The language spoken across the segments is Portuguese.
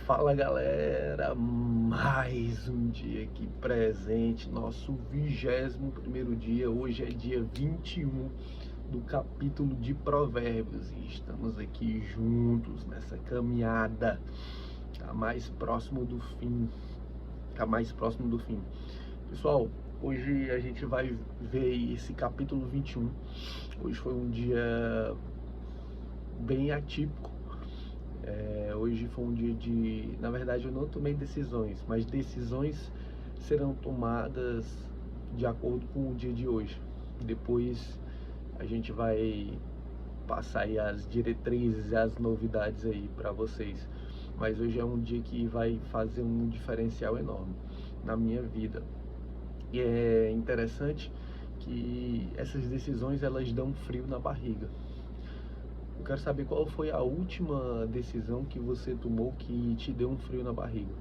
Fala galera, mais um dia aqui presente, nosso 21º dia. Hoje é dia 21 do capítulo de Provérbios e estamos aqui juntos nessa caminhada. Tá mais próximo do fim, Pessoal, hoje a gente vai ver esse capítulo 21. Hoje foi um dia bem atípico. Hoje foi um dia na verdade eu não tomei decisões, mas decisões serão tomadas de acordo com o dia de hoje. Depois a gente vai passar aí as diretrizes e as novidades aí para vocês. Mas hoje é um dia que vai fazer um diferencial enorme na minha vida. E é interessante que essas decisões elas dão frio na barriga. Eu quero saber qual foi a última decisão que você tomou que te deu um frio na barriga.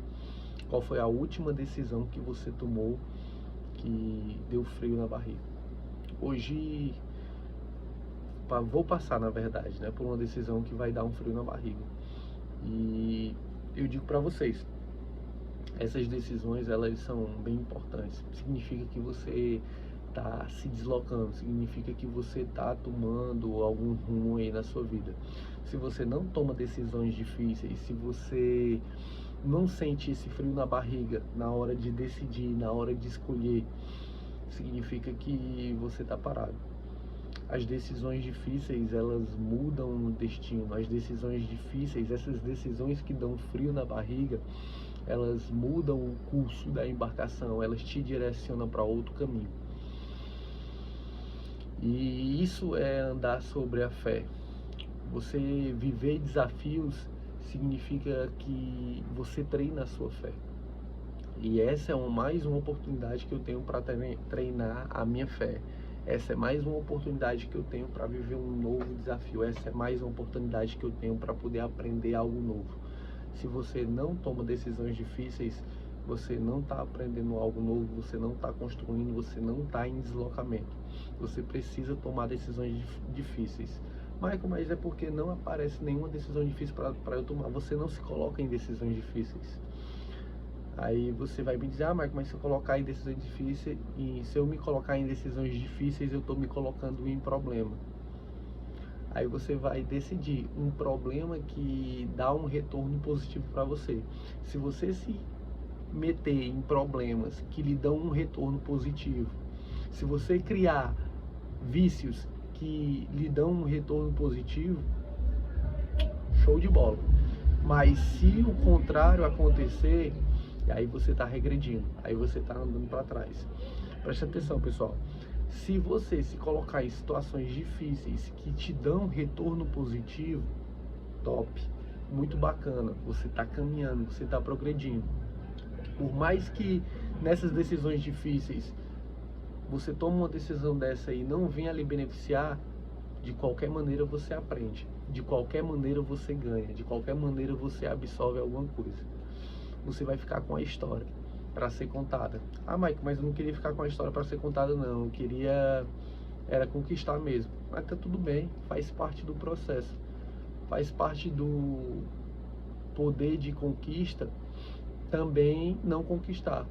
Qual foi a última decisão que você tomou que deu frio na barriga? Hoje vou passar, na verdade, né, por uma decisão que vai dar um frio na barriga. E eu digo para vocês, essas decisões elas são bem importantes. Significa que você está se deslocando, significa que você está tomando algum rumo aí na sua vida. Se você não toma decisões difíceis, se você não sente esse frio na barriga na hora de decidir, na hora de escolher, significa que você está parado. As decisões difíceis, elas mudam o destino. As decisões difíceis, essas decisões que dão frio na barriga, elas mudam o curso da embarcação, elas te direcionam para outro caminho. E isso é andar sobre a fé. Você viver desafios significa que você treina a sua fé. E essa é mais uma oportunidade que eu tenho para treinar a minha fé. Essa é mais uma oportunidade que eu tenho para viver um novo desafio. Essa é mais uma oportunidade que eu tenho para poder aprender algo novo. Se você não toma decisões difíceis, você não está aprendendo algo novo, você não está construindo, você não está em deslocamento. Você precisa tomar decisões difíceis. Michael, mas é porque não aparece nenhuma decisão difícil para eu tomar. Você não se coloca em decisões difíceis. Aí você vai me dizer, Michael, mas se eu colocar em decisões difíceis, e se eu me colocar em decisões difíceis, eu estou me colocando em problema. Aí você vai decidir um problema que dá um retorno positivo para você. Se você se meter em problemas que lhe dão um retorno positivo, se você criar vícios que lhe dão um retorno positivo, show de bola. Mas se o contrário acontecer, aí você está regredindo, aí você está andando para trás. Preste atenção, pessoal. Se você se colocar em situações difíceis que te dão retorno positivo, top, muito bacana, você está caminhando, você está progredindo. Por mais que nessas decisões difíceis você tome uma decisão dessa e não venha lhe beneficiar, de qualquer maneira você aprende, de qualquer maneira você ganha, de qualquer maneira você absorve alguma coisa. Você vai ficar com a história para ser contada. Mike, mas eu não queria ficar com a história para ser contada não, eu queria era conquistar mesmo. Mas tá tudo bem, faz parte do processo, faz parte do poder de conquista também não conquistar.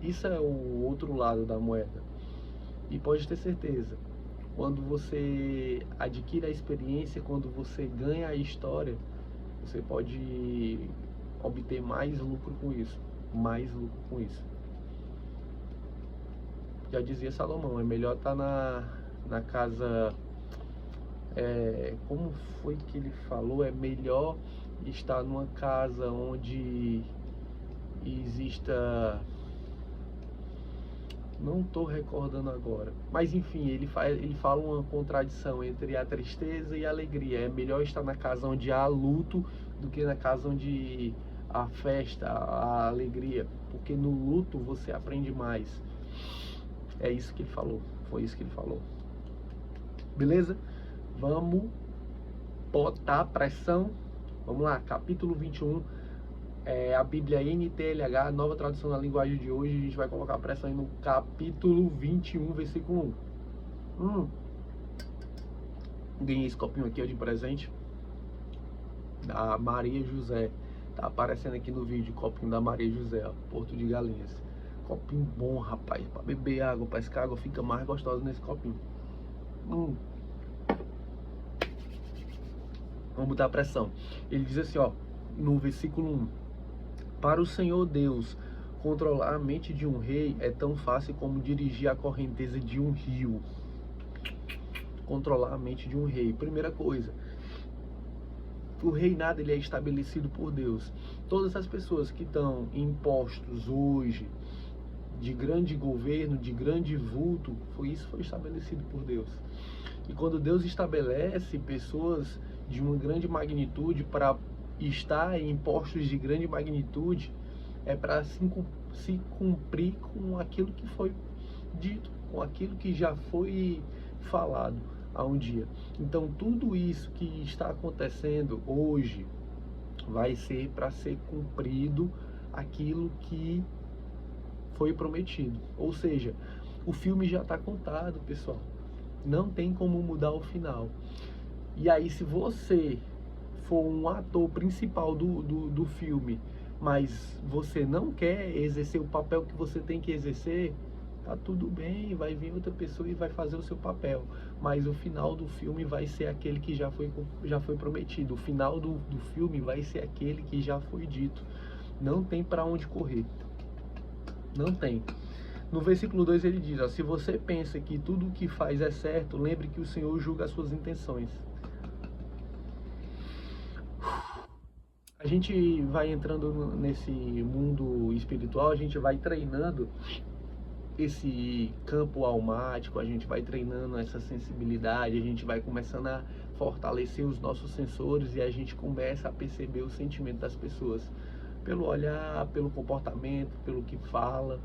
Isso é o outro lado da moeda. E pode ter certeza, quando você adquire a experiência, quando você ganha a história, você pode obter mais lucro com isso. Já dizia Salomão, é melhor estar na casa... como foi que ele falou? É melhor estar numa casa onde exista... Não estou recordando agora. Mas enfim, ele fala uma contradição entre a tristeza e a alegria. É melhor estar na casa onde há luto do que na casa onde há festa, há alegria. Porque no luto você aprende mais. É isso que ele falou. Foi isso que ele falou. Beleza? Vamos botar pressão. Vamos lá, capítulo 21. A Bíblia NTLH, nova tradução na linguagem de hoje. A gente vai colocar a pressão aí no capítulo 21, versículo 1. Ganhei esse copinho aqui de presente da Maria José. Tá aparecendo aqui no vídeo, copinho da Maria José, ó, Porto de Galinhas. Copinho bom, rapaz, pra beber água, parece que a água fica mais gostosa nesse copinho. Vamos botar a pressão. Ele diz assim, ó, no versículo 1. Para o Senhor Deus, controlar a mente de um rei é tão fácil como dirigir a correnteza de um rio. Controlar a mente de um rei. Primeira coisa, o reinado ele é estabelecido por Deus. Todas as pessoas que estão em postos hoje, de grande governo, de grande vulto, foi estabelecido por Deus. E quando Deus estabelece pessoas de uma grande magnitude para estar em postos de grande magnitude, é para se cumprir com aquilo que foi dito, com aquilo que já foi falado há um dia. Então tudo isso que está acontecendo hoje vai ser para ser cumprido aquilo que foi prometido. Ou seja, o filme já está contado, pessoal. Não tem como mudar o final. E aí, se você for um ator principal do filme, mas você não quer exercer o papel que você tem que exercer, tá tudo bem, vai vir outra pessoa e vai fazer o seu papel. Mas o final do filme vai ser aquele que já foi prometido. O final do filme vai ser aquele que já foi dito. Não tem para onde correr. Não tem. No versículo 2 ele diz, ó, se você pensa que tudo o que faz é certo, lembre que o Senhor julga as suas intenções. A gente vai entrando nesse mundo espiritual, a gente vai treinando esse campo almático, a gente vai treinando essa sensibilidade, a gente vai começando a fortalecer os nossos sensores e a gente começa a perceber o sentimento das pessoas. Pelo olhar, pelo comportamento, pelo que fala,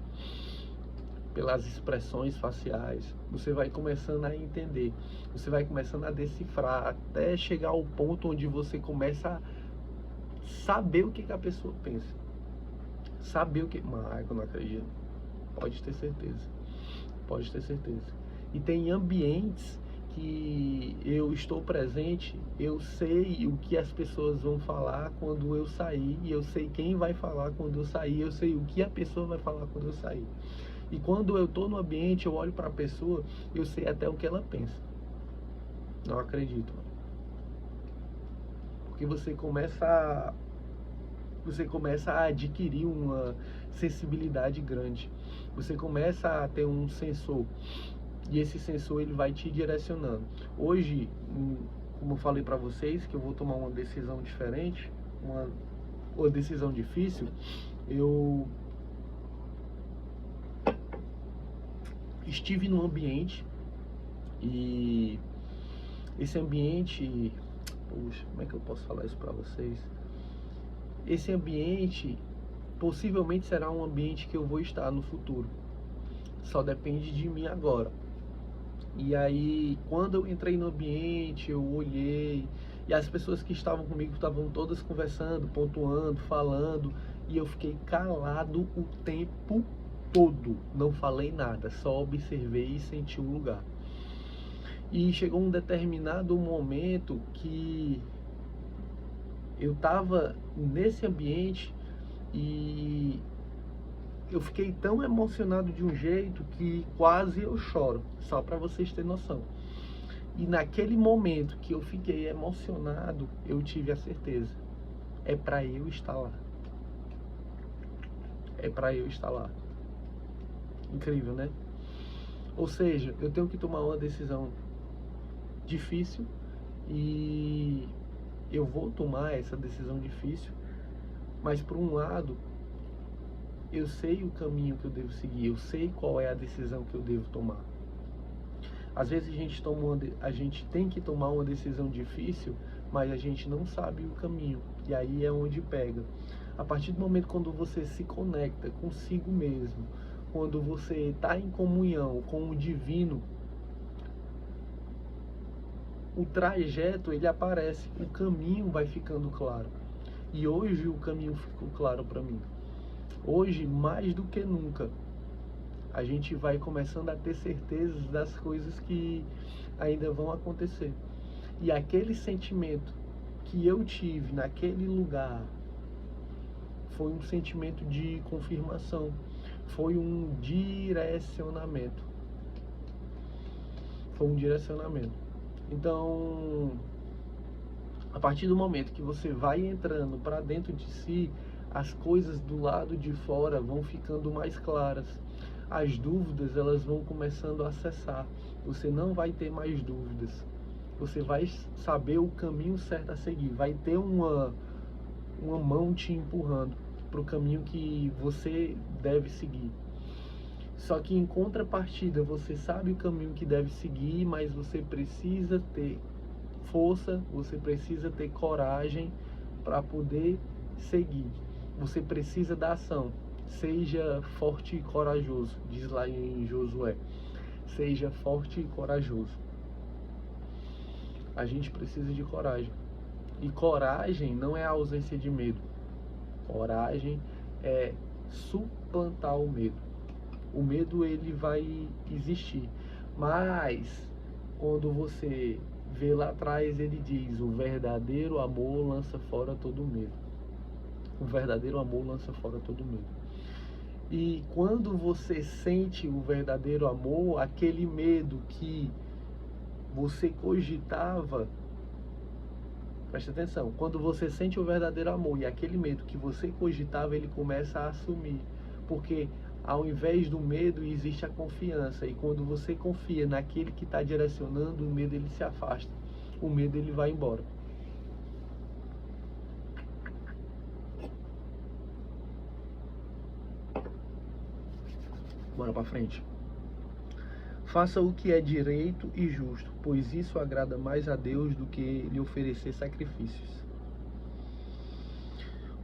pelas expressões faciais, você vai começando a entender, você vai começando a decifrar, até chegar ao ponto onde você começa a saber o que a pessoa pensa. Saber o que... Mas eu não acredito. Pode ter certeza. Pode ter certeza. E tem ambientes que eu estou presente, eu sei o que as pessoas vão falar quando eu sair, e eu sei quem vai falar quando eu sair, eu sei o que a pessoa vai falar quando eu sair. E quando eu estou no ambiente, eu olho para a pessoa, eu sei até o que ela pensa. Não acredito. Porque você começa a adquirir uma sensibilidade grande. Você começa a ter um sensor. E esse sensor ele vai te direcionando. Hoje, como eu falei para vocês, que eu vou tomar uma decisão diferente, uma decisão difícil, eu estive num ambiente e esse ambiente, poxa, como é que eu posso falar isso para vocês? Esse ambiente possivelmente será um ambiente que eu vou estar no futuro. Só depende de mim agora. E aí, quando eu entrei no ambiente, eu olhei, e as pessoas que estavam comigo estavam todas conversando, pontuando, falando, e eu fiquei calado o tempo todo. Não falei nada, só observei e senti o lugar. E chegou um determinado momento que eu estava nesse ambiente e eu fiquei tão emocionado de um jeito que quase eu choro, só para vocês terem noção. E naquele momento que eu fiquei emocionado, eu tive a certeza, é para eu estar lá. É para eu estar lá. Incrível, né? Ou seja, eu tenho que tomar uma decisão difícil e eu vou tomar essa decisão difícil, mas por um lado, eu sei o caminho que eu devo seguir, eu sei qual é a decisão que eu devo tomar. Às vezes a gente tem que tomar uma decisão difícil, mas a gente não sabe o caminho, e aí é onde pega. A partir do momento quando você se conecta consigo mesmo, quando você está em comunhão com o divino, o trajeto ele aparece, o caminho vai ficando claro. E hoje o caminho ficou claro para mim. Hoje, mais do que nunca, a gente vai começando a ter certezas das coisas que ainda vão acontecer. E aquele sentimento que eu tive naquele lugar, foi um sentimento de confirmação, foi um direcionamento. Foi um direcionamento. Então, a partir do momento que você vai entrando para dentro de si, as coisas do lado de fora vão ficando mais claras. As dúvidas, elas vão começando a cessar. Você não vai ter mais dúvidas. Você vai saber o caminho certo a seguir. Vai ter uma mão te empurrando para o caminho que você deve seguir. Só que em contrapartida, você sabe o caminho que deve seguir, mas você precisa ter força, você precisa ter coragem para poder seguir. Você precisa da ação. Seja forte e corajoso, diz lá em Josué. Seja forte e corajoso. A gente precisa de coragem. E coragem não é a ausência de medo. Coragem é suplantar o medo. O medo, ele vai existir. Mas quando você vê lá atrás, ele diz: o verdadeiro amor lança fora todo medo. O verdadeiro amor lança fora todo medo. E quando você sente o verdadeiro amor, aquele medo que você cogitava, presta atenção, quando você sente o verdadeiro amor e aquele medo que você cogitava, ele começa a assumir. Porque ao invés do medo existe a confiança. E quando você confia naquele que está direcionando, o medo ele se afasta. O medo ele vai embora. Bora para frente. Faça o que é direito e justo, pois isso agrada mais a Deus do que lhe oferecer sacrifícios.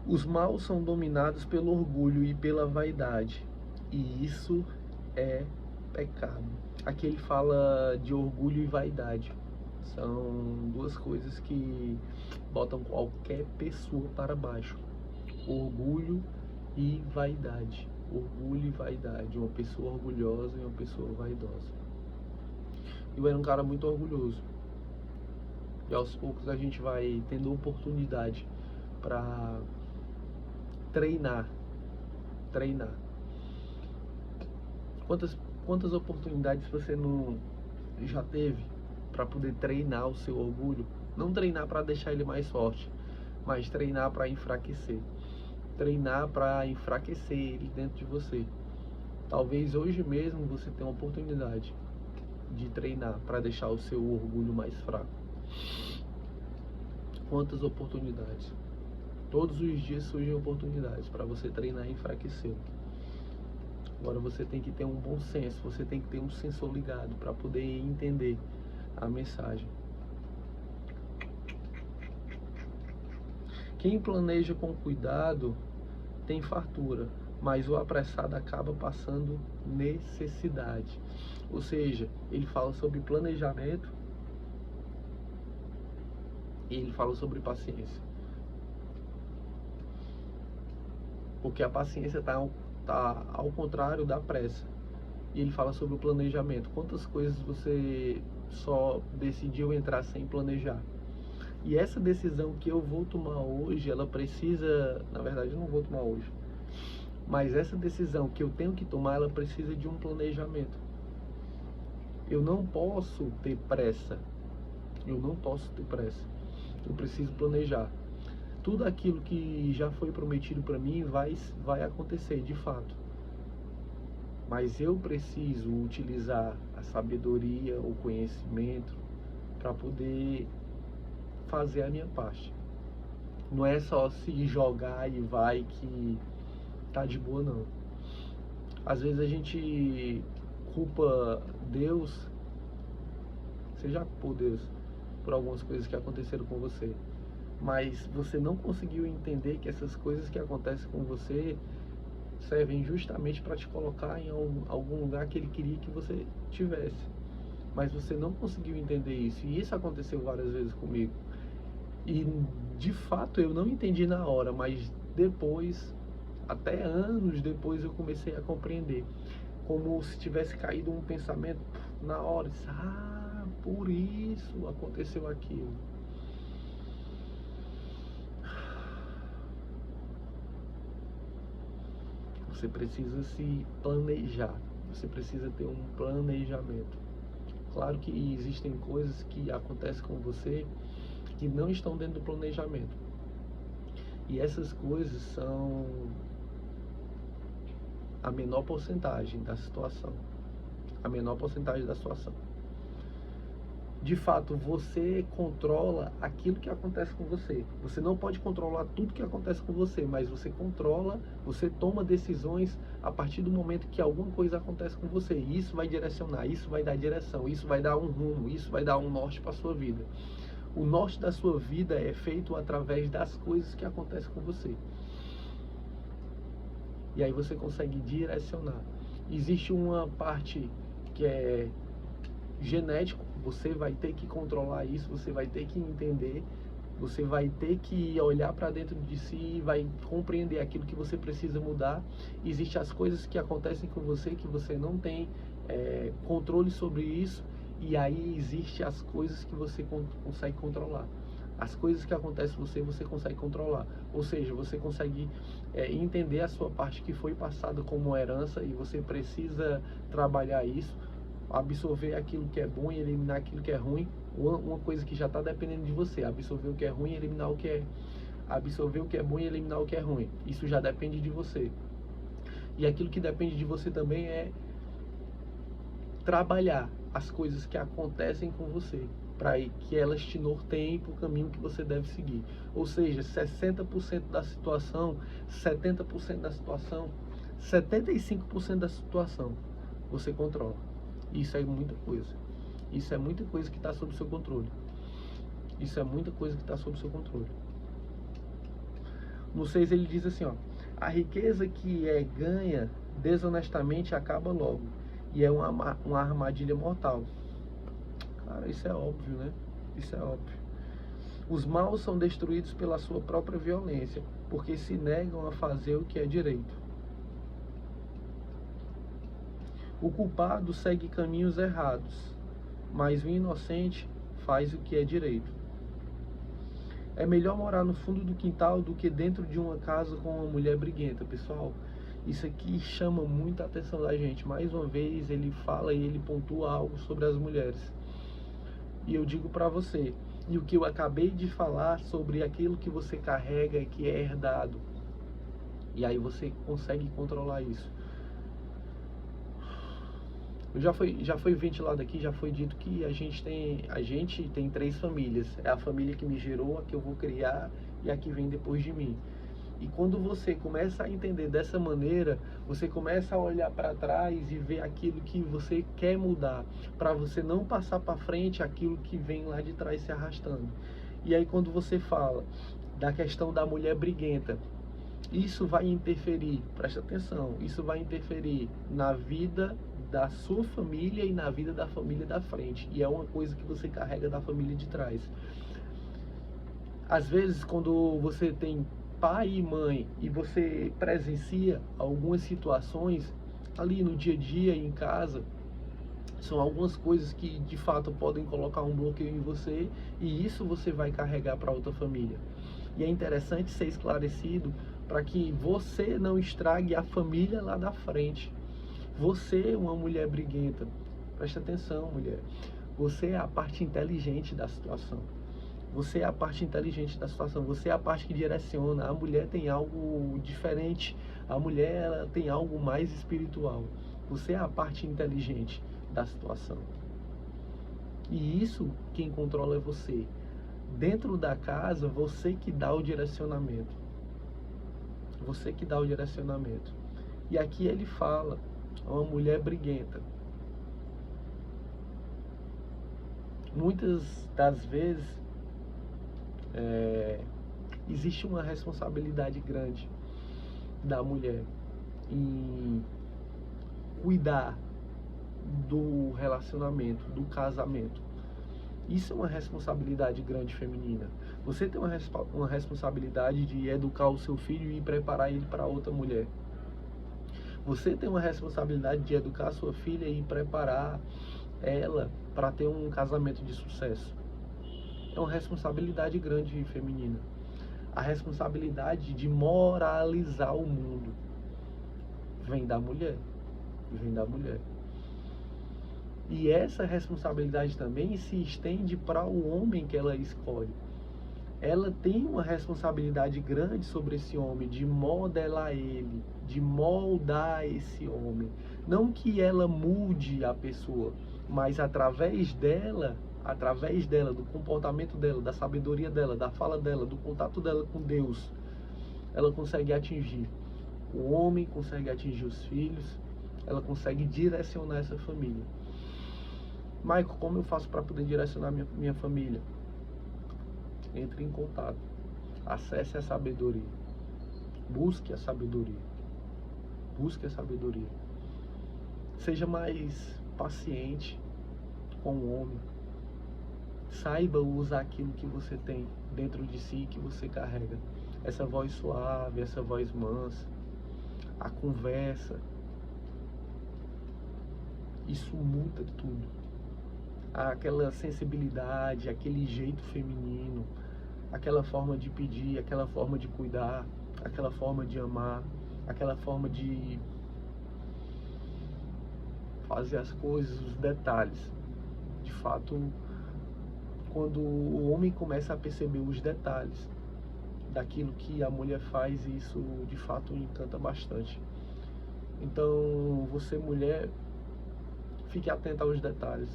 Os maus são dominados pelo orgulho e pela vaidade, e isso é pecado. Aqui ele fala de orgulho e vaidade. São duas coisas que botam qualquer pessoa para baixo. Orgulho e vaidade. Orgulho e vaidade. Uma pessoa orgulhosa e uma pessoa vaidosa. Eu era um cara muito orgulhoso. E aos poucos a gente vai tendo oportunidade para treinar. Quantas oportunidades você não já teve para poder treinar o seu orgulho? Não treinar para deixar ele mais forte, mas treinar para enfraquecer. Treinar para enfraquecer ele dentro de você. Talvez hoje mesmo você tenha uma oportunidade de treinar para deixar o seu orgulho mais fraco. Quantas oportunidades? Todos os dias surgem oportunidades para você treinar e enfraquecer. Agora você tem que ter um bom senso, você tem que ter um sensor ligado para poder entender a mensagem. Quem planeja com cuidado tem fartura, mas o apressado acaba passando necessidade. Ou seja, ele fala sobre planejamento e ele fala sobre paciência. Porque a paciência está ao contrário da pressa. E ele fala sobre o planejamento. Quantas coisas você só decidiu entrar sem planejar? E essa decisão que eu vou tomar hoje, ela precisa... Na verdade, eu não vou tomar hoje. Mas essa decisão que eu tenho que tomar, ela precisa de um planejamento. Eu não posso ter pressa. Eu preciso planejar. Tudo aquilo que já foi prometido para mim vai acontecer de fato. Mas eu preciso utilizar a sabedoria, o conhecimento para poder fazer a minha parte. Não é só se jogar e vai que tá de boa, não. Às vezes a gente culpa Deus, você já culpou Deus por algumas coisas que aconteceram com você. Mas você não conseguiu entender que essas coisas que acontecem com você servem justamente para te colocar em algum lugar que ele queria que você tivesse. Mas você não conseguiu entender isso. E isso aconteceu várias vezes comigo. E de fato eu não entendi na hora, mas depois, até anos depois, eu comecei a compreender. Como se tivesse caído um pensamento na hora. Ah, por isso aconteceu aquilo. Você precisa se planejar, você precisa ter um planejamento. Claro que existem coisas que acontecem com você que não estão dentro do planejamento. E essas coisas são a menor porcentagem da situação. A menor porcentagem da situação. De fato, você controla aquilo que acontece com você. Você não pode controlar tudo que acontece com você, mas você controla, você toma decisões a partir do momento que alguma coisa acontece com você. E isso vai direcionar, isso vai dar direção, isso vai dar um rumo, isso vai dar um norte para a sua vida. O norte da sua vida é feito através das coisas que acontecem com você. E aí você consegue direcionar. Existe uma parte que é genético, você vai ter que controlar isso, você vai ter que entender, você vai ter que olhar para dentro de si e vai compreender aquilo que você precisa mudar. Existem as coisas que acontecem com você que você não tem controle sobre isso, e aí existem as coisas que você consegue controlar. As coisas que acontecem com você, você consegue controlar. Ou seja, você consegue entender a sua parte que foi passada como herança e você precisa trabalhar isso, absorver aquilo que é bom e eliminar aquilo que é ruim. Uma coisa que já está dependendo de você, absorver o que é ruim e eliminar o que é... Absorver o que é bom e eliminar o que é ruim. Isso já depende de você. E aquilo que depende de você também é trabalhar as coisas que acontecem com você, para que elas te norteiem para o caminho que você deve seguir. Ou seja, 60% da situação, 70% da situação, 75% da situação você controla. Isso é muita coisa. Isso é muita coisa que está sob o seu controle. Isso é muita coisa que está sob o seu controle. No 6 ele diz assim, ó: a riqueza que é ganha desonestamente acaba logo, e é uma armadilha mortal. Cara, isso é óbvio, né? Isso é óbvio. Os maus são destruídos pela sua própria violência, porque se negam a fazer o que é direito. O culpado segue caminhos errados, mas o inocente faz o que é direito. É melhor morar no fundo do quintal do que dentro de uma casa com uma mulher briguenta. Pessoal, isso aqui chama muita atenção da gente. Mais uma vez ele fala e ele pontua algo sobre as mulheres. E eu digo para você, e o que eu acabei de falar sobre aquilo que você carrega, que é herdado. E aí você consegue controlar isso. Já foi ventilado aqui, já foi dito que a gente tem 3 famílias. É a família que me gerou, a que eu vou criar e a que vem depois de mim. E quando você começa a entender dessa maneira, você começa a olhar para trás e ver aquilo que você quer mudar, para você não passar para frente aquilo que vem lá de trás se arrastando. E aí quando você fala da questão da mulher briguenta, isso vai interferir, presta atenção, isso vai interferir na vida da sua família e na vida da família da frente. E é uma coisa que você carrega da família de trás. Às vezes, quando você tem pai e mãe e você presencia algumas situações ali no dia a dia, em casa, são algumas coisas que de fato podem colocar um bloqueio em você, e isso você vai carregar para outra família. E é interessante ser esclarecido para que você não estrague a família lá da frente. Você é uma mulher briguenta. Presta atenção, mulher. Você é a parte inteligente da situação. Você é a parte inteligente da situação. Você é a parte que direciona. A mulher tem algo diferente. A mulher, ela tem algo mais espiritual. Você é a parte inteligente da situação. E isso quem controla é você. Dentro da casa, você que dá o direcionamento. Você que dá o direcionamento. E aqui ele fala, uma mulher briguenta. Muitas das vezes existe uma responsabilidade grande da mulher em cuidar do relacionamento, do casamento. Isso é uma responsabilidade grande feminina. Você tem uma responsabilidade de educar o seu filho e preparar ele para outra mulher. Você tem uma responsabilidade de educar a sua filha e preparar ela para ter um casamento de sucesso. É uma responsabilidade grande feminina. A responsabilidade de moralizar o mundo. Vem da mulher. Vem da mulher. E essa responsabilidade também se estende para o homem que ela escolhe. Ela tem uma responsabilidade grande sobre esse homem, de modelar ele, de moldar esse homem. Não que ela mude a pessoa, mas através dela, do comportamento dela, da sabedoria dela, da fala dela, do contato dela com Deus, ela consegue atingir o homem, consegue atingir os filhos, ela consegue direcionar essa família. Maico, como eu faço para poder direcionar minha família? Entre em contato, acesse a sabedoria, busque a sabedoria, seja mais paciente com o homem, saiba usar aquilo que você tem dentro de si, que você carrega, essa voz suave, essa voz mansa, a conversa, isso muda tudo. Aquela sensibilidade, aquele jeito feminino, aquela forma de pedir, aquela forma de cuidar, aquela forma de amar, aquela forma de fazer as coisas, os detalhes. De fato, quando o homem começa a perceber os detalhes daquilo que a mulher faz, isso de fato encanta bastante. Então, você mulher, fique atenta aos detalhes.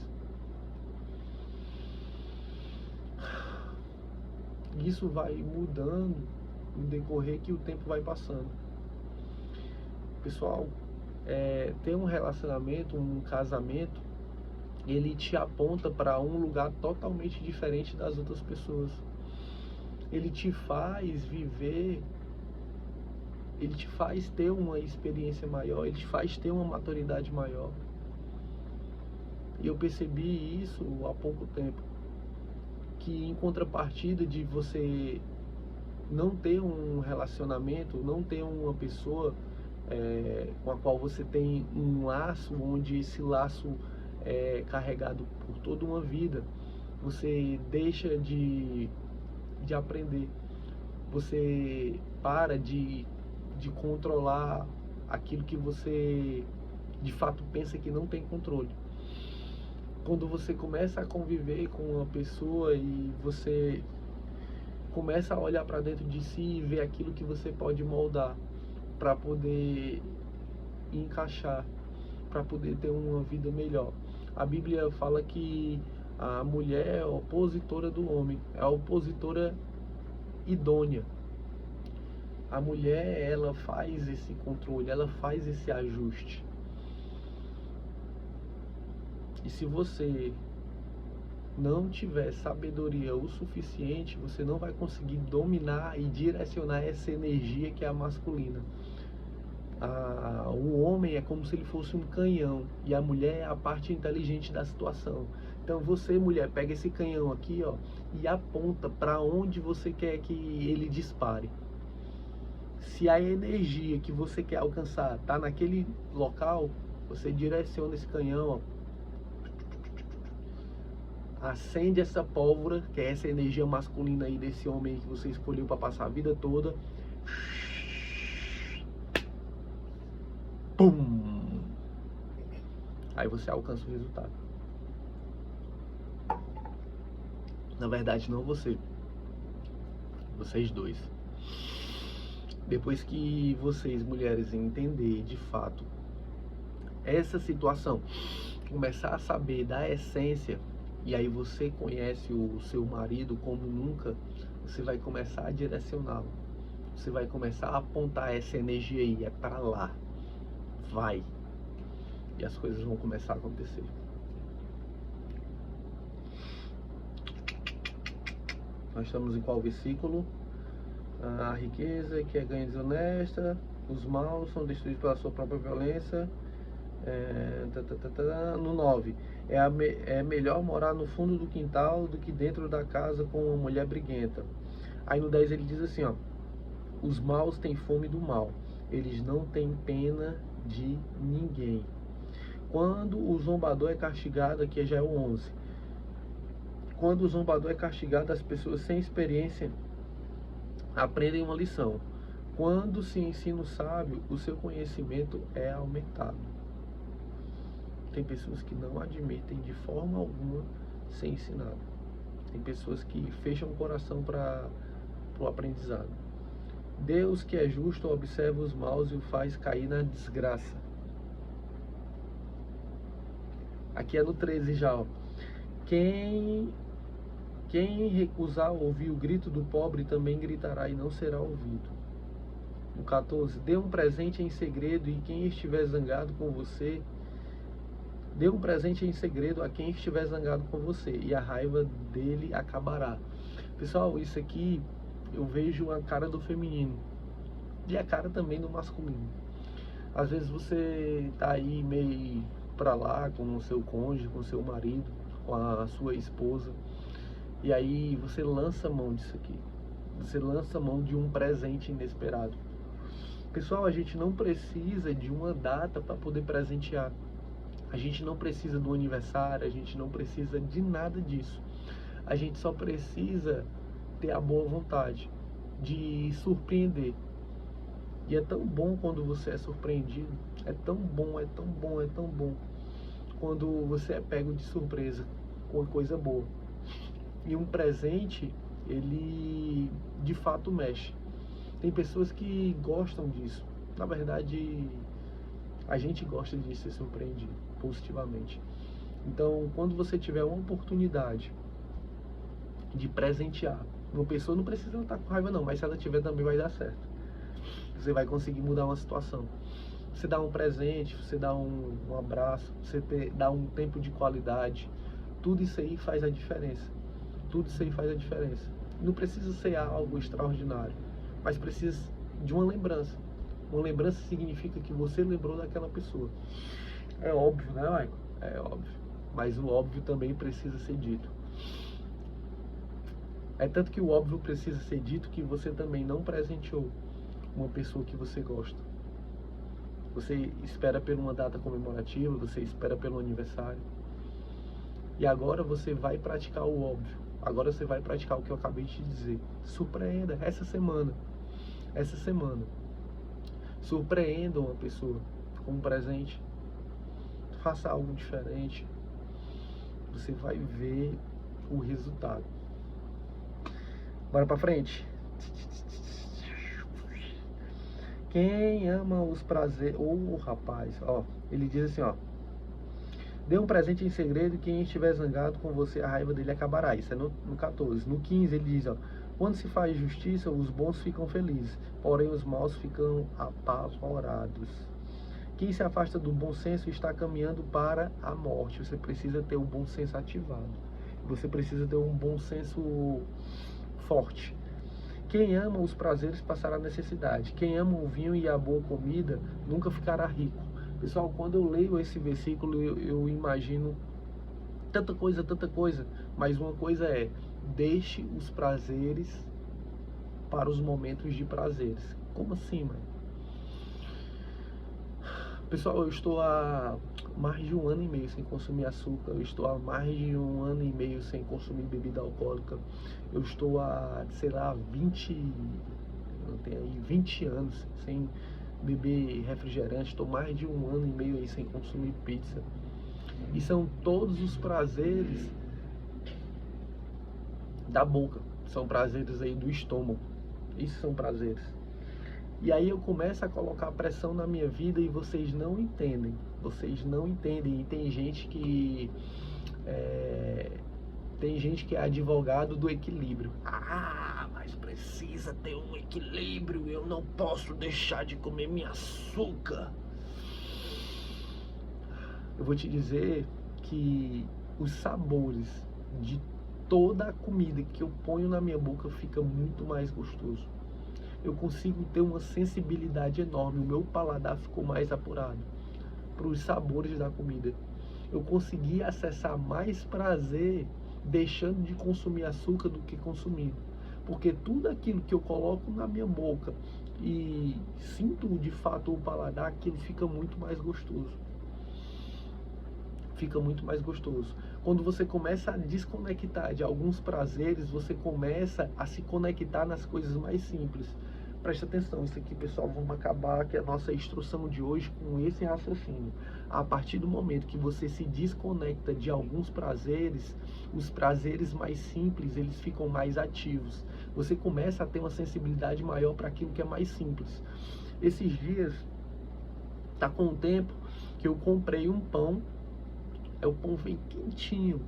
Isso vai mudando no decorrer que o tempo vai passando. Pessoal, ter um relacionamento, um casamento, ele te aponta para um lugar totalmente diferente das outras pessoas. Ele te faz viver, ele te faz ter uma experiência maior, ele te faz ter uma maturidade maior. E eu percebi isso há pouco tempo. Que em contrapartida de você não ter um relacionamento, não ter uma pessoa com a qual você tem um laço, onde esse laço é carregado por toda uma vida, você deixa de aprender, você para de controlar aquilo que você de fato pensa que não tem controle. Quando você começa a conviver com uma pessoa e você começa a olhar para dentro de si e ver aquilo que você pode moldar para poder encaixar, para poder ter uma vida melhor. A Bíblia fala que a mulher é a opositora do homem, é a opositora idônea. A mulher, ela faz esse controle, ela faz esse ajuste. E se você não tiver sabedoria o suficiente, você não vai conseguir dominar e direcionar essa energia que é a masculina. O homem é como se ele fosse um canhão e a mulher é a parte inteligente da situação. Então você, mulher, pega esse canhão aqui, ó, e aponta para onde você quer que ele dispare. Se a energia que você quer alcançar está naquele local, você direciona esse canhão, ó, acende essa pólvora, que é essa energia masculina aí desse homem aí que você escolheu para passar a vida toda. Pum! Aí você alcança o resultado. Na verdade, não você. Vocês dois. Depois que vocês, mulheres, entenderem de fato essa situação, começar a saber da essência, e aí você conhece o seu marido como nunca, você vai começar a direcioná-lo. Você vai começar a apontar essa energia aí, é para lá. Vai. E as coisas vão começar a acontecer. Nós estamos em qual versículo? A riqueza que é ganha desonesta, os maus são destruídos pela sua própria violência. No 9, é melhor morar no fundo do quintal do que dentro da casa com uma mulher briguenta. Aí no 10 ele diz assim, ó: os maus têm fome do mal, eles não têm pena de ninguém. Quando o zombador é castigado, aqui já é o 11, quando o zombador é castigado, as pessoas sem experiência aprendem uma lição. Quando se ensina o sábio, o seu conhecimento é aumentado. Tem pessoas que não admitem de forma alguma ser ensinado. Tem pessoas que fecham o coração para o aprendizado. Deus, que é justo, observa os maus e o faz cair na desgraça. Aqui é no 13 já, ó. Quem recusar ouvir o grito do pobre também gritará e não será ouvido. No 14, dê um presente em segredo e quem estiver zangado com você, dê um presente em segredo a quem estiver zangado com você e a raiva dele acabará. Pessoal, isso aqui eu vejo a cara do feminino e a cara também do masculino. Às vezes você tá aí meio pra lá com o seu cônjuge, com o seu marido, com a sua esposa, e aí você lança mão disso aqui. Você lança mão de um presente inesperado. Pessoal, a gente não precisa de uma data para poder presentear. A gente não precisa do aniversário, a gente não precisa de nada disso. A gente só precisa ter a boa vontade de surpreender. E é tão bom quando você é surpreendido. É tão bom, é tão bom, é tão bom quando você é pego de surpresa com uma coisa boa. E um presente, ele de fato mexe. Tem pessoas que gostam disso. Na verdade, a gente gosta de ser surpreendido positivamente. Então, quando você tiver uma oportunidade de presentear uma pessoa, não precisa estar com raiva não, mas se ela tiver também vai dar certo. Você vai conseguir mudar uma situação. Você dá um presente, você dá um abraço, você dá um tempo de qualidade. Tudo isso aí faz a diferença. Tudo isso aí faz a diferença. Não precisa ser algo extraordinário, mas precisa de uma lembrança. Uma lembrança significa que você lembrou daquela pessoa. É óbvio, né, Michael? É óbvio. Mas o óbvio também precisa ser dito. É tanto que o óbvio precisa ser dito que você também não presenteou uma pessoa que você gosta. Você espera por uma data comemorativa, você espera pelo aniversário. E agora você vai praticar o óbvio. Agora você vai praticar o que eu acabei de dizer. Surpreenda essa semana. Essa semana. Surpreenda uma pessoa com um presente. Faça algo diferente. Você vai ver o resultado. Bora pra frente. Quem ama os prazeres... rapaz, ó. Ele diz assim, ó. Dê um presente em segredo e quem estiver zangado com você, a raiva dele acabará. Isso é no 14. No 15 ele diz, ó. Quando se faz justiça, os bons ficam felizes, porém os maus ficam apavorados. Quem se afasta do bom senso está caminhando para a morte. Você precisa ter o bom senso ativado. Você precisa ter um bom senso forte. Quem ama os prazeres passará necessidade. Quem ama o vinho e a boa comida nunca ficará rico. Pessoal, quando eu leio esse versículo, eu imagino tanta coisa. Mas uma coisa é, deixe os prazeres para os momentos de prazeres. Como assim, mano? Pessoal, eu estou há mais de 1 ano e meio sem consumir açúcar. Eu estou há mais de 1 ano e meio sem consumir bebida alcoólica. Eu estou há, sei lá, 20 anos sem beber refrigerante. Estou mais de 1 ano e meio aí sem consumir pizza. E são todos os prazeres da boca. São prazeres aí do estômago. Isso são prazeres. E aí eu começo a colocar pressão na minha vida e vocês não entendem. Vocês não entendem. E tem gente que é advogado do equilíbrio. Ah, mas precisa ter um equilíbrio. Eu não posso deixar de comer minha açúcar. Eu vou te dizer que os sabores de toda a comida que eu ponho na minha boca fica muito mais gostoso. Eu consigo ter uma sensibilidade enorme. O meu paladar ficou mais apurado para os sabores da comida. Eu consegui acessar mais prazer deixando de consumir açúcar do que consumindo. Porque tudo aquilo que eu coloco na minha boca e sinto de fato o paladar, aquilo fica muito mais gostoso. Fica muito mais gostoso. Quando você começa a desconectar de alguns prazeres, você começa a se conectar nas coisas mais simples. Presta atenção, isso aqui, pessoal, vamos acabar que a nossa instrução de hoje com esse raciocínio. A partir do momento que você se desconecta de alguns prazeres, os prazeres mais simples, eles ficam mais ativos. Você começa a ter uma sensibilidade maior para aquilo que é mais simples. Esses dias, tá com um tempo que eu comprei um pão, o pão vem quentinho.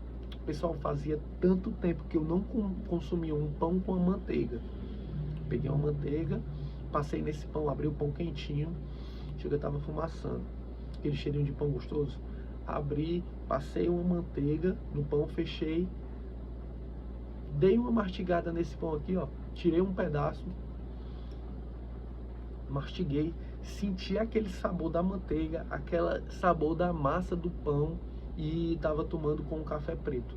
Pessoal, fazia tanto tempo que eu não consumia um pão com a manteiga. Peguei uma manteiga, passei nesse pão, abri o pão quentinho, chega, tava fumaçando, aquele cheirinho de pão gostoso. Abri, passei uma manteiga no pão, fechei, dei uma mastigada nesse pão aqui, ó, tirei um pedaço, mastiguei, senti aquele sabor da manteiga, aquele sabor da massa do pão e tava tomando com um café preto.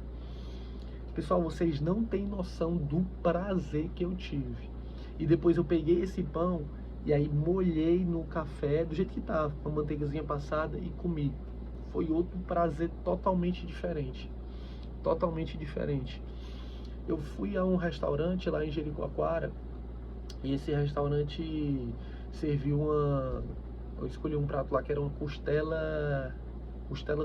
Pessoal, vocês não têm noção do prazer que eu tive. E depois eu peguei esse pão e aí molhei no café do jeito que tava, com a manteigazinha passada, e comi. Foi outro prazer totalmente diferente. Totalmente diferente. Eu fui a um restaurante lá em Jericoacoara e esse restaurante serviu eu escolhi um prato lá que era uma costela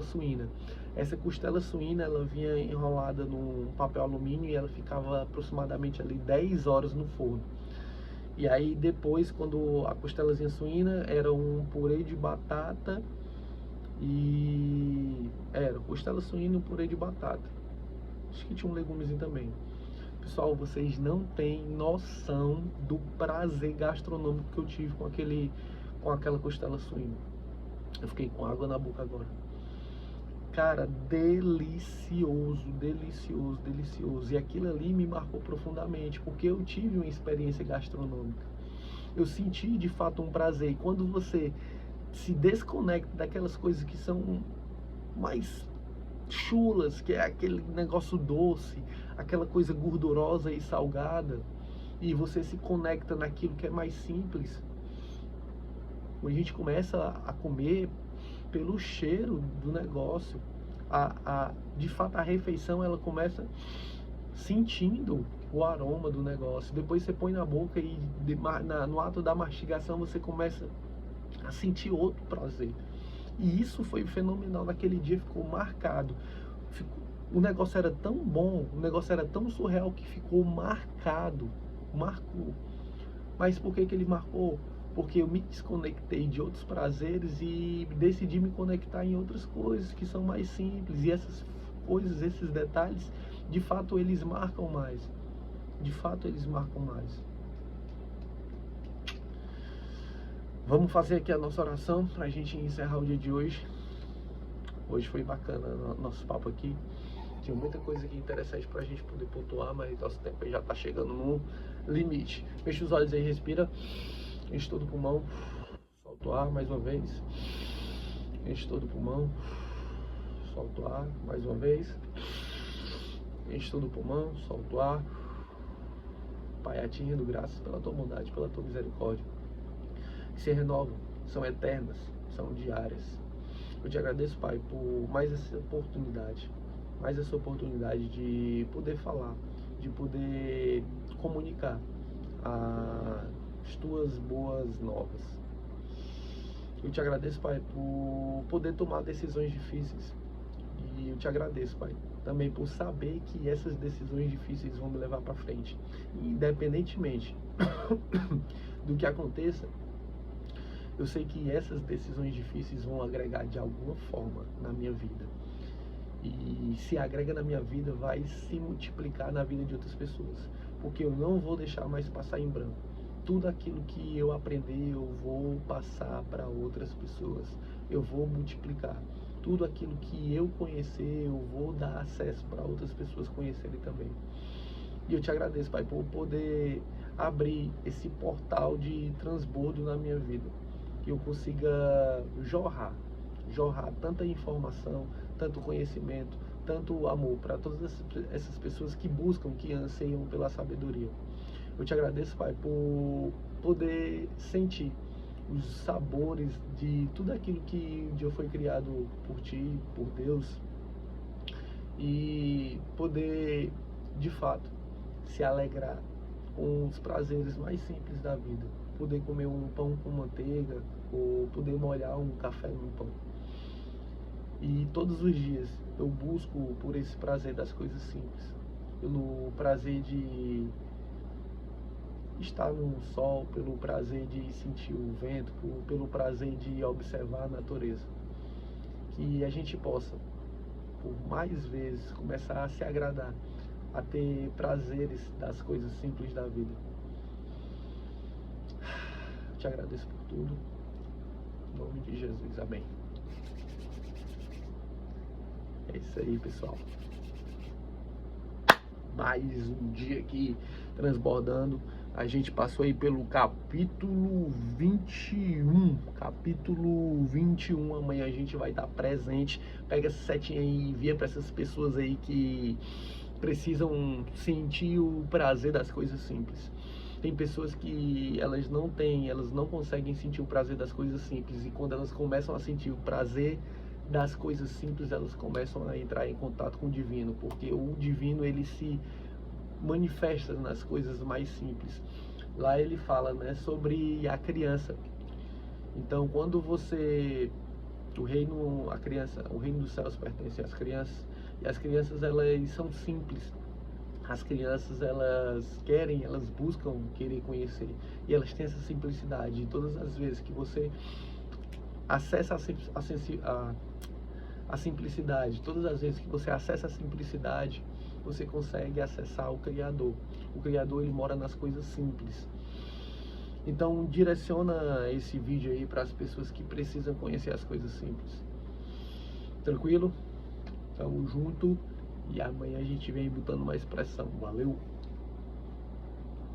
suína. Essa costela suína, ela vinha enrolada num papel alumínio e ela ficava aproximadamente ali 10 horas no forno. E aí depois, quando a costelazinha suína era um purê de batata e... era costela suína e um purê de batata. Acho que tinha um legumezinho também. Pessoal, vocês não têm noção do prazer gastronômico que eu tive com aquela costela suína. Eu fiquei com água na boca agora. Cara, delicioso, delicioso, delicioso. E aquilo ali me marcou profundamente, porque eu tive uma experiência gastronômica. Eu senti de fato um prazer. E quando você se desconecta daquelas coisas que são mais chulas, que é aquele negócio doce, aquela coisa gordurosa e salgada, e você se conecta naquilo que é mais simples, a gente começa a comer pelo cheiro do negócio. De fato, a refeição, ela começa sentindo o aroma do negócio. Depois você põe na boca e no ato da mastigação você começa a sentir outro prazer. E isso foi fenomenal. Naquele dia ficou marcado. O negócio era tão bom, o negócio era tão surreal que ficou marcado. Marcou. Mas por que ele marcou? Porque eu me desconectei de outros prazeres e decidi me conectar em outras coisas que são mais simples. E essas coisas, esses detalhes, de fato eles marcam mais. De fato eles marcam mais. Vamos fazer aqui a nossa oração para a gente encerrar o dia de hoje. Hoje foi bacana o nosso papo aqui. Tinha muita coisa aqui interessante para a gente poder pontuar, mas nosso tempo aí já está chegando no limite. Fecha os olhos aí, respira. Enche todo o pulmão, solta o ar mais uma vez. Enche todo o pulmão, solta o ar mais uma vez. Enche todo o pulmão, solta o ar. Pai, a ti rendo graças pela tua bondade, pela tua misericórdia, que se renovam, são eternas, são diárias. Eu te agradeço, Pai, por mais essa oportunidade de poder falar, de poder comunicar as tuas boas novas. Eu te agradeço, Pai, por poder tomar decisões difíceis. E eu te agradeço, Pai, também por saber que essas decisões difíceis vão me levar para frente. Independentemente do que aconteça, eu sei que essas decisões difíceis vão agregar de alguma forma na minha vida. E se agrega na minha vida, vai se multiplicar na vida de outras pessoas. Porque eu não vou deixar mais passar em branco. Tudo aquilo que eu aprender, eu vou passar para outras pessoas. Eu vou multiplicar. Tudo aquilo que eu conhecer, eu vou dar acesso para outras pessoas conhecerem também. E eu te agradeço, Pai, por poder abrir esse portal de transbordo na minha vida. Que eu consiga jorrar tanta informação, tanto conhecimento, tanto amor para todas essas pessoas que buscam, que anseiam pela sabedoria. Eu te agradeço, Pai, por poder sentir os sabores de tudo aquilo que um dia foi criado por Ti, por Deus, e poder, de fato, se alegrar com os prazeres mais simples da vida. poder comer um pão com manteiga, ou poder molhar um café no pão. E todos os dias eu busco por esse prazer das coisas simples, pelo prazer de estar no sol, pelo prazer de sentir o vento, pelo prazer de observar a natureza. Que a gente possa, por mais vezes, começar a se agradar, a ter prazeres das coisas simples da vida. Te agradeço por tudo. Em nome de Jesus. Amém. É isso aí, pessoal. Mais um dia aqui transbordando. A gente passou aí pelo capítulo 21. Capítulo 21. Amanhã a gente vai estar presente. Pega essa setinha aí e envia para essas pessoas aí que precisam sentir o prazer das coisas simples. Tem pessoas que elas não conseguem sentir o prazer das coisas simples. E quando elas começam a sentir o prazer das coisas simples, elas começam a entrar em contato com o divino, porque o divino, ele se manifesta nas coisas mais simples. Lá ele fala, né, sobre a criança. Então, quando o reino dos céus pertence às crianças, e as crianças, elas são simples. As crianças, elas buscam querer conhecer, e elas têm essa simplicidade. E todas as vezes que você acessa a simplicidade, todas as vezes que você acessa a simplicidade, você consegue acessar o Criador. O Criador, ele mora nas coisas simples. Então, direciona esse vídeo aí para as pessoas que precisam conhecer as coisas simples. Tranquilo? Tamo junto. E amanhã a gente vem botando mais pressão. Valeu!